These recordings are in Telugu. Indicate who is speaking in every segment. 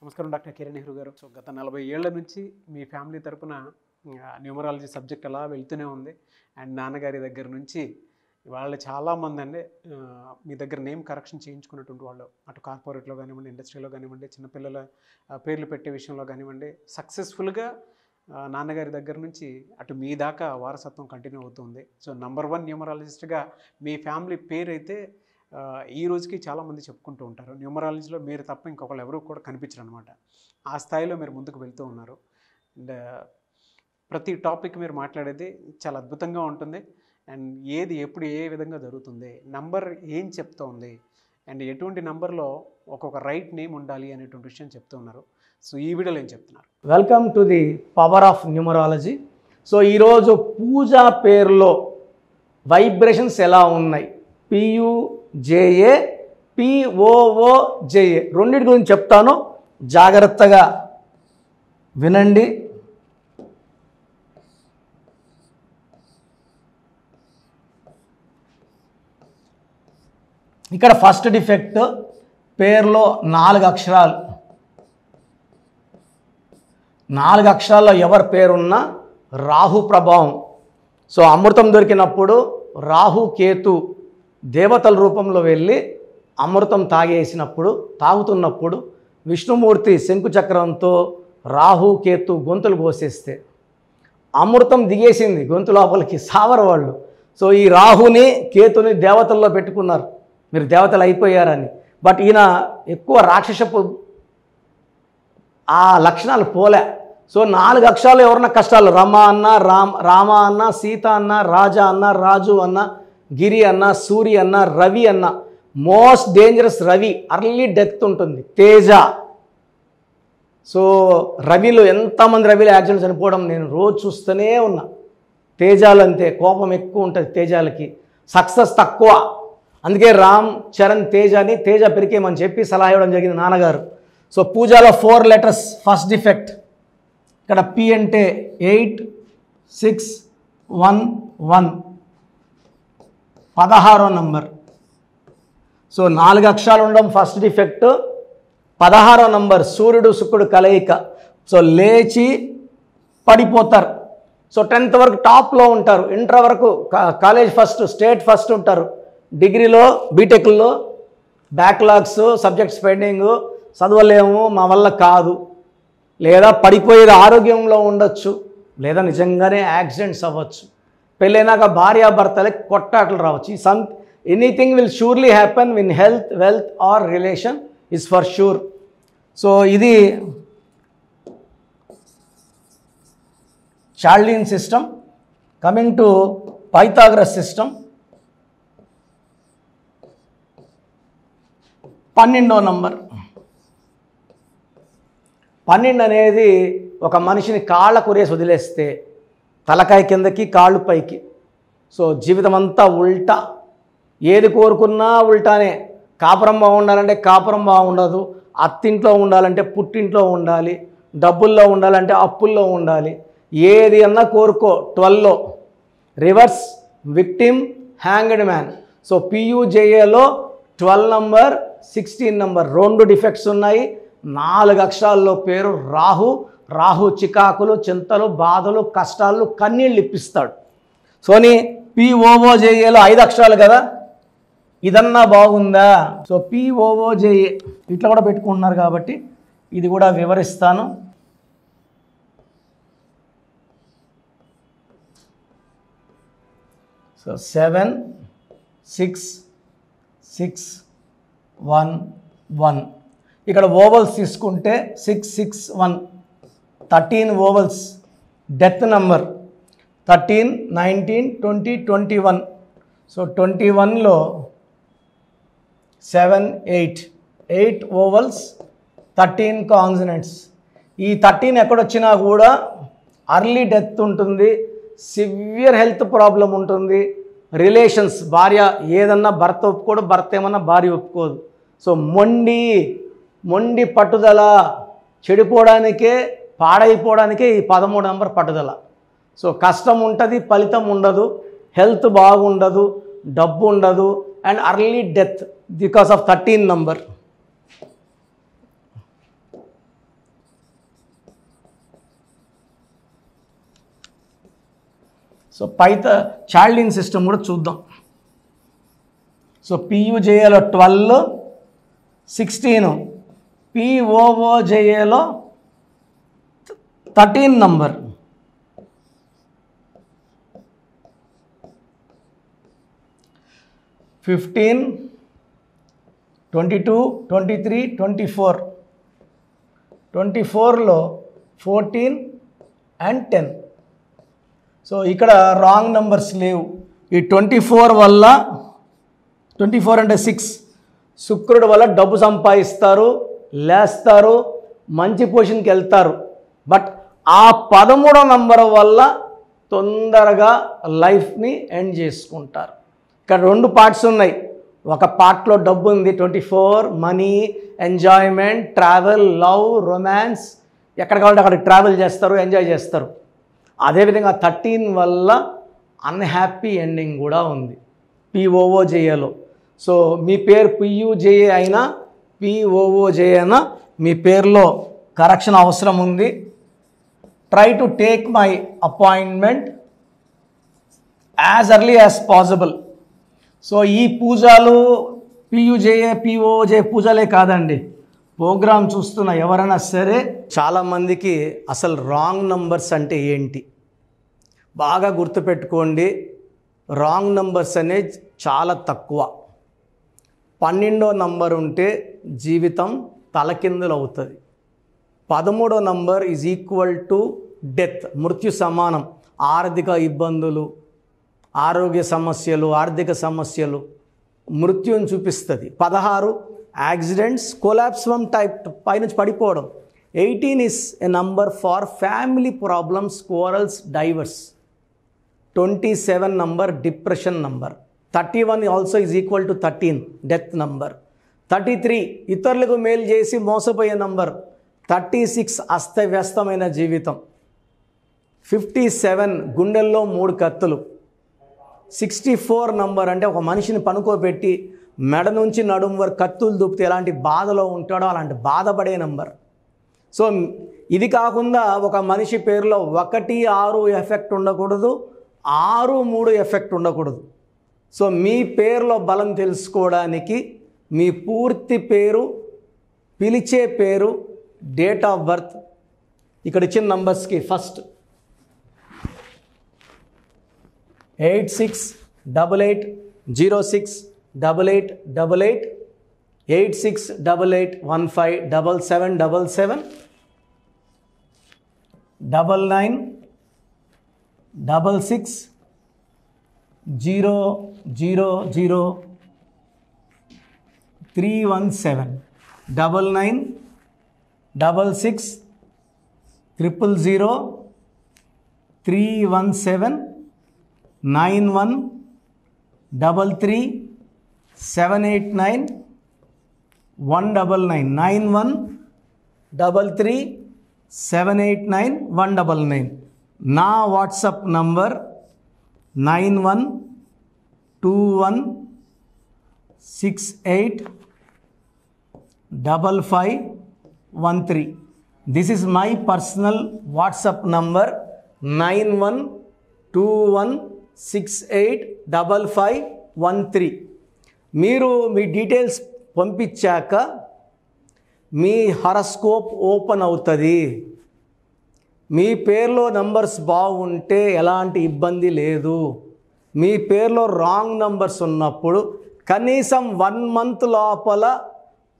Speaker 1: నమస్కారం డాక్టర్ కిరణ్ నెహ్రూ గారు. సో గత 40 ఏళ్ల నుంచి మీ ఫ్యామిలీ తరపున న్యూమరాలజీ సబ్జెక్ట్ అలా వెళ్తూనే ఉంది. అండ్ నాన్నగారి దగ్గర నుంచి వాళ్ళు చాలామంది అండి మీ దగ్గర నేమ్ కరెక్షన్ చేయించుకున్నటువంటి వాళ్ళు, అటు కార్పొరేట్లో కానివ్వండి, ఇండస్ట్రీలో కానివ్వండి, చిన్నపిల్లల పేర్లు పెట్టే విషయంలో కానివ్వండి, సక్సెస్ఫుల్గా నాన్నగారి దగ్గర నుంచి అటు మీ దాకా వారసత్వం కంటిన్యూ అవుతుంది. సో నంబర్ 1 న్యూమరాలజిస్ట్గా మీ ఫ్యామిలీ పేరు అయితే ఈ రోజుకి చాలామంది చెప్పుకుంటూ ఉంటారు. న్యూమరాలజీలో మీరు తప్ప ఇంకొకళ్ళు ఎవరు కూడా కనిపించరు అనమాట. ఆ స్థాయిలో మీరు ముందుకు వెళ్తూ ఉన్నారు. అండ్ ప్రతి టాపిక్ మీరు మాట్లాడేది చాలా అద్భుతంగా ఉంటుంది. అండ్ ఏది ఎప్పుడు ఏ విధంగా జరుగుతుంది, నంబర్ ఏం చెప్తోంది, అండ్ ఎటువంటి నంబర్లో ఒక్కొక్క రైట్ నేమ్ ఉండాలి అనేటువంటి విషయం చెప్తూ ఉన్నారు. సో ఈ వీడియోలో ఏం చెప్తున్నారు?
Speaker 2: Welcome to the power of numerology. So ఈరోజు పూజా పేరులో వైబ్రేషన్స్ ఎలా ఉన్నాయి, PUJA POOJA రెండింటి గురించి చెప్తాను, జాగ్రత్తగా వినండి. ఇక్కడ ఫస్ట్ డిఫెక్ట్, పేరులో 4 అక్షరాలు. 4 అక్షరాల్లో ఎవరి పేరున్నా రాహు ప్రభావం. సో అమృతం దొరికినప్పుడు రాహు కేతు దేవతల రూపంలో వెళ్ళి అమృతం తాగుతున్నప్పుడు విష్ణుమూర్తి శంకుచక్రంతో రాహు కేతు గొంతులు కోసేస్తే అమృతం దిగేసింది గొంతు లోపలికి, సావర వాళ్ళు. సో ఈ రాహుని కేతుని దేవతల్లో పెట్టుకున్నారు, మీరు దేవతలు అయిపోయారని. బట్ ఈయన ఎక్కువ రాక్షసపు ఆ లక్షణాలు పోలే. సో 4 అక్షరాలు ఎవరన్నా కష్టాలు, రమ అన్న, రామ అన్న, సీత అన్న, రాజా అన్న, రాజు అన్న, గిరి అన్న, సూరి అన్న, రవి అన్న. Most dangerous Ravi, early death ఉంటుంది. తేజ, సో రవిలో ఎంతమంది రవిలో యాక్సిడెంట్ చనిపోవడం నేను రోజు చూస్తూనే ఉన్నా. తేజాలు అంతే, కోపం ఎక్కువ ఉంటుంది తేజాలకి, సక్సెస్ తక్కువ. అందుకే రామ్ చరణ్ తేజ అని తేజ పెరికేమని చెప్పి సలహా ఇవ్వడం జరిగింది నాన్నగారు. సో పూజలో 4 లెటర్స్ ఫస్ట్ డిఫెక్ట్. ఇక్కడ P అంటే 8611 16వ నంబర్. సో 4 అక్షరాలు ఉండడం ఫస్ట్ డిఫెక్ట్. 16వ నంబర్ సూర్యుడు శుక్రుడు కలయిక. సో లేచి పడిపోతారు. సో 10th వరకు టాప్లో ఉంటారు, ఇంటర్ వరకు కాలేజ్ ఫస్ట్, స్టేట్ ఫస్ట్ ఉంటారు. డిగ్రీలో బీటెక్లో బ్యాక్లాగ్స్, సబ్జెక్ట్స్ పెండింగ్, చదవలేము, మా వల్ల కాదు, లేదా పడిపోయేది ఆరోగ్యంలో ఉండొచ్చు, లేదా నిజంగానే యాక్సిడెంట్స్ అవ్వచ్చు. పెళ్ళైనాక భార్యాభర్తలకి కొట్టాటలు రావచ్చు. Anything will surely happen when health, wealth or relation is for sure. So ఇది Chaldean system. Coming to Pythagoras system. 12వ నంబర్. 12 అనేది ఒక మనిషిని కాళ్ళ కురేసి వదిలేస్తే తలకాయ కిందకి, కాళ్ళు పైకి. సో జీవితం అంతా ఉల్టా, ఏది కోరుకున్నా ఉల్టానే. కాపురం బాగుండాలంటే కాపురం బాగుండదు, అత్తింట్లో ఉండాలంటే పుట్టింట్లో ఉండాలి, డబ్బుల్లో ఉండాలంటే అప్పుల్లో ఉండాలి. ఏది అన్నా కోరుకో 12లో reverse, victim, hanged man. So PUJAలో 12 నంబర్, 16 నంబర్ 2 డిఫెక్ట్స్ ఉన్నాయి. 4 అక్షరాల్లో పేరు రాహు. రాహు చికాకులు, చింతలు, బాధలు, కష్టాలు, కన్నీళ్ళు ఇప్పిస్తాడు. సోని POOJAలో 5 అక్షరాలు కదా, ఇదన్నా బాగుందా? సో POOJA ఇట్లా కూడా పెట్టుకుంటున్నారు కాబట్టి ఇది కూడా వివరిస్తాను. సో 7 6 6 1 1. ఇక్కడ ఓవల్స్ తీసుకుంటే 661 13 ఓవల్స్. Death number 13, 19, 20, 21. సో 21లో 7 8 ఓవల్స్, 13 కాన్సనెంట్స్. ఈ 13 ఎక్కడొచ్చినా కూడా అర్లీ డెత్ ఉంటుంది, సివియర్ హెల్త్ ప్రాబ్లం ఉంటుంది. రిలేషన్స్, భార్య ఏదన్నా భర్త ఒప్పుకోడు, భర్త ఏమన్నా భార్య ఒప్పుకోదు. సో మొండి పట్టుదల, చెడిపోవడానికే, పాడైపోవడానికే ఈ 13 నంబర్ పట్టుదల. సో కష్టం ఉంటుంది, ఫలితం ఉండదు, హెల్త్ బాగుండదు, డబ్బు ఉండదు, and early death because of 13 number. So child system కూడా చూద్దాం. సో PUJAలో 12, 16, POOJAలో 13 నంబర్. ఫిఫ్టీన్, 22, 23, 24. 24లో 14 and 10. సో ఇక్కడ రాంగ్ నంబర్స్ లేవు. ఈ 24 వల్ల 24 అంటే 6 శుక్రుడు వల్ల డబ్బు సంపాదిస్తారు, లేస్తారు, మంచి పొజిషన్కి వెళ్తారు. బట్ ఆ 13వ నంబర్ వల్ల తొందరగా లైఫ్ని ఎండ్ చేసుకుంటారు. ఇక్కడ 2 పార్ట్స్ ఉన్నాయి. ఒక పార్ట్లో డబ్బు ఉంది, 24 money, enjoyment, travel, love, romance, ఎక్కడ కావాలంటే అక్కడికి ట్రావెల్ చేస్తారు, ఎంజాయ్ చేస్తారు. అదేవిధంగా 13 వల్ల అన్హ్యాపీ ఎండింగ్ కూడా ఉంది POOJAలో. సో మీ పేరు PUJA అయినా POOJA అయినా మీ పేరులో కరెక్షన్ అవసరం ఉంది. Try to take my appointment as early as possible. So ఈ పూజలు PUJA POOJA పూజలే కాదండి, ప్రోగ్రామ్ చూస్తున్న ఎవరైనా సరే చాలామందికి అసలు రాంగ్ నంబర్స్ అంటే ఏంటి బాగా గుర్తుపెట్టుకోండి. రాంగ్ నంబర్స్ అనేది చాలా తక్కువ. 12వ నంబర్ ఉంటే జీవితం తలకిందులు అవుతుంది. 13వ number is equal to death, మృత్యు సమానం. ఆర్థిక ఇబ్బందులు, ఆరోగ్య సమస్యలు, ఆర్థిక సమస్యలు, మృత్యుని చూపిస్తుంది. 16 యాక్సిడెంట్స్, కొలాప్స్ ఫ్రమ్ టైప్ పైనుంచి పడిపోవడం. 18 is a number far family problems, quarrels, divorce. 27 number depression number. 31 also is equal to 13 death number. 33 ఇతరులకు మేలు చేసి మోసపోయే నంబర్. 36 అస్తవ్యస్తమైన జీవితం. 57 గుండెల్లో 3 కత్తులు. 64 నంబర్ అంటే ఒక మనిషిని పనుకోబెట్టి మెడ నుంచి నడుము వరకు కత్తులు దూపితే ఎలాంటి బాధలో ఉంటాడో అలాంటి బాధపడే నంబర్. సో ఇది కాకుండా ఒక మనిషి పేరులో 1, 6 ఎఫెక్ట్ ఉండకూడదు, 6, 3 ఎఫెక్ట్ ఉండకూడదు. సో మీ పేరులో బలం తెలుసుకోవడానికి మీ పూర్తి పేరు, పిలిచే పేరు, డేట్ ఆఫ్ బర్త్, ఇక్కడ ఇచ్చిన నంబర్స్కి ఫస్ట్ 8688068888, 8688157777, 9966000317, 9966000317, 9133789199, 9133789199. నా WhatsApp number 9121685513. This is my personal WhatsApp number 9121685513. మీరు మీ డీటెయిల్స్ పంపించాక మీ హరస్కోప్ ఓపెన్ అవుతుంది. మీ పేరులో నంబర్స్ బాగుంటే ఎలాంటి ఇబ్బంది లేదు. మీ పేరులో రాంగ్ నంబర్స్ ఉన్నప్పుడు కనీసం 1 మంత్ లోపల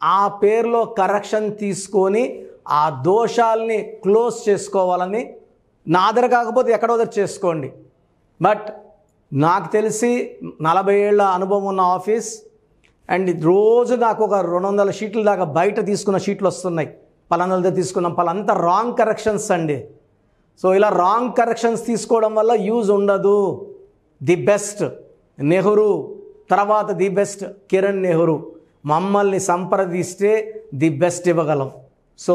Speaker 2: ఆ పేరులో కరెక్షన్ తీసుకొని ఆ దోషాలని క్లోజ్ చేసుకోవాలని, నా దగ్గర కాకపోతే ఎక్కడో దగ్గర చేసుకోండి. బట్ నాకు తెలిసి 40 ఏళ్ళ అనుభవం ఉన్న ఆఫీస్ అండ్ రోజు నాకు ఒక 200 షీట్ల దాకా బయట తీసుకున్న షీట్లు వస్తున్నాయి. పలానాల దగ్గర తీసుకున్నాం, పలాంతా రాంగ్ కరెక్షన్స్ అండి. సో ఇలా రాంగ్ కరెక్షన్స్ తీసుకోవడం వల్ల యూజ్ ఉండదు. ది బెస్ట్ నెహ్రూ, తర్వాత ది బెస్ట్ కిరణ్ నెహ్రూ, మమ్మల్ని సంప్రదిస్తే ది బెస్ట్ ఇవ్వగలం. సో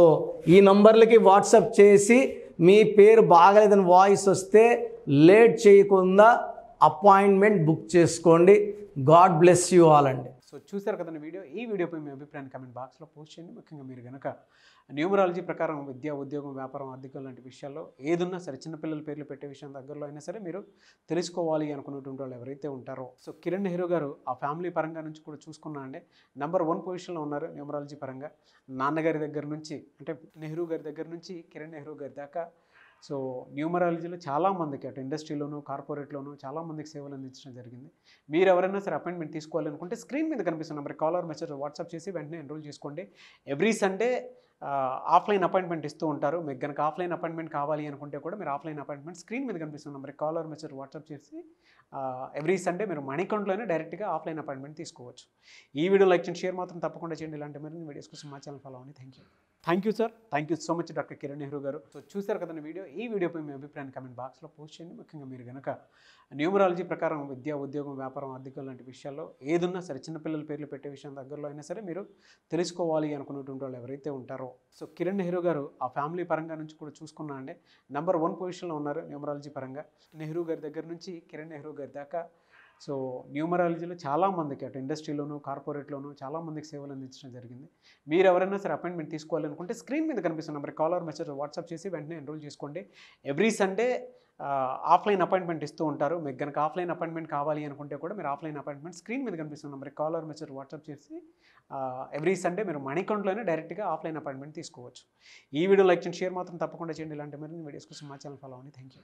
Speaker 2: ఈ నంబర్లకి వాట్సాప్ చేసి మీ పేరు బాగలేదని వాయిస్ వస్తే లేట్ చేయకుండా అపాయింట్మెంట్ బుక్ చేసుకోండి. గాడ్ బ్లెస్ యూ ఆల్ అండి.
Speaker 1: సో చూసారు కదండి వీడియో. ఈ వీడియోపై మీ అభిప్రాయాన్ని కామెంట్ బాక్స్లో పోస్ట్ చేయండి. ముఖ్యంగా మీరు కనుక న్యూమరాలజీ ప్రకారం విద్య, ఉద్యోగం, వ్యాపారం, ఆర్థికం లాంటి విషయాల్లో ఏదున్నా సరే, చిన్నపిల్లల పేర్లు పెట్టే విషయం దగ్గరలో అయినా సరే మీరు తెలుసుకోవాలి అనుకున్నటువంటి వాళ్ళు ఎవరైతే ఉంటారో, సో కిరణ్ నెహ్రూ గారు ఆ ఫ్యామిలీ పరంగా నుంచి కూడా చూసుకున్నా అండి నంబర్ 1 పొజిషన్లో ఉన్నారు న్యూమరాలజీ పరంగా. నాన్నగారి దగ్గర నుంచి అంటే నెహ్రూ గారి దగ్గర నుంచి కిరణ్ నెహ్రూ గారి దాకా సో న్యూమరాలజీలో చాలామందికి అటు ఇండస్ట్రీలోను, కార్పొరేట్లోను చాలామందికి సేవలు అందించడం జరిగింది. మీరు ఎవరైనా సరే అపాయింట్మెంట్ తీసుకోవాలనుకుంటే స్క్రీన్ మీద కనిపిస్తున్న నెంబర్ కాలర్ మెసేజ్ వాట్సాప్ చేసి వెంటనే ఎన్రోల్ చేసుకోండి. ఎవ్రీ సండే ఆఫ్లైన్ అపాయింట్మెంట్ ఇస్తూ ఉంటారు. మీకు కనుక ఆఫ్లైన్ అపాయింట్మెంట్ కావాలి అనుకుంటే కూడా మీరు ఆఫ్లైన్ అపాయింట్మెంట్ స్క్రీన్ మీద కనిపిస్తున్న నెంబర్ కాలర్ మెసేజ్ వాట్సాప్ చేసి ఎవ్రీ సండే మీరు మనీ అకౌంట్లోనే డైరెక్ట్గా ఆఫ్లైన్ అపాయింట్మెంట్ తీసుకోవచ్చు. ఈ వీడియో లైక్ చేయండి, షేర్ మాత్రం తప్పకుండా చేయండి. ఇలాంటి మరిన్ని వీడియోస్ కోసం మా ఛానల్ ఫాలో అవ్వండి. Thank you sir. Thank you so much doctor Kiran Nehru గారు. సో చూసారు కదండి వీడియో. ఈ వీడియోపై మీ అభిప్రాయాన్ని కామెంట్ బాక్స్లో పోస్ట్ చేయండి. ముఖ్యంగా మీరు కనుక న్యూమరాలజీ ప్రకారం విద్య, ఉద్యోగం, వ్యాపారం, ఆర్థికం లాంటి విషయాల్లో ఏదున్నా సరే, చిన్నపిల్లల పేర్లు పెట్టే విషయం దగ్గరలో అయినా సరే మీరు తెలుసుకోవాలి అనుకున్నటువంటి వాళ్ళు ఎవరైతే ఉంటారో, సో కిరణ్ నెహ్రూ గారు ఆ ఫ్యామిలీ పరంగా నుంచి కూడా చూసుకున్నా అండి నంబర్ 1 పొజిషన్లో ఉన్నారు న్యూమరాలజీ పరంగా. నెహ్రూ గారి దగ్గర నుంచి కిరణ్ నెహ్రూ గారి దాకా సో న్యూమరాలజీలో చాలామందికి అటు ఇండస్ట్రీలోను, కార్పొరేట్లోను చాలామందికి సేవలు అందించడం జరిగింది. మీరు ఎవరైనా సరే అపాయింట్మెంట్ తీసుకోవాలనుకుంటే స్క్రీన్ మీద కనిపిస్తున్న నెంబర్ కాలర్ మెసేజ్ వాట్సాప్ చేసి వెంటనే ఎన్రోల్ చేసుకోండి. ఎవ్రీ సండే ఆఫ్లైన్ అపాయింట్మెంట్ ఇస్తూ ఉంటారు. మీకు కనుక ఆఫ్లైన్ అపాయింట్మెంట్ కావాలి అనుకుంటే కూడా మీరు ఆఫ్లైన్ అపాయింట్మెంట్ స్క్రీన్ మీద కనిపిస్తున్న నెంబర్ కాలర్ మెసేజ్ వాట్సాప్ చేసి ఎవ్రీ సండే మీరు మనీ అకౌంట్లోనే డైరెక్ట్గా ఆఫ్లైన్ అపాయింట్మెంట్ తీసుకోవచ్చు. ఈ వీడియో లైక్ చేయండి, షేర్ మాత్రం తప్పకుండా చేయండి. ఇలాంటి మరిన్ని వీడియోస్ కోసం మా ఛానల్ ఫాలో అవ్వండి. Thank you.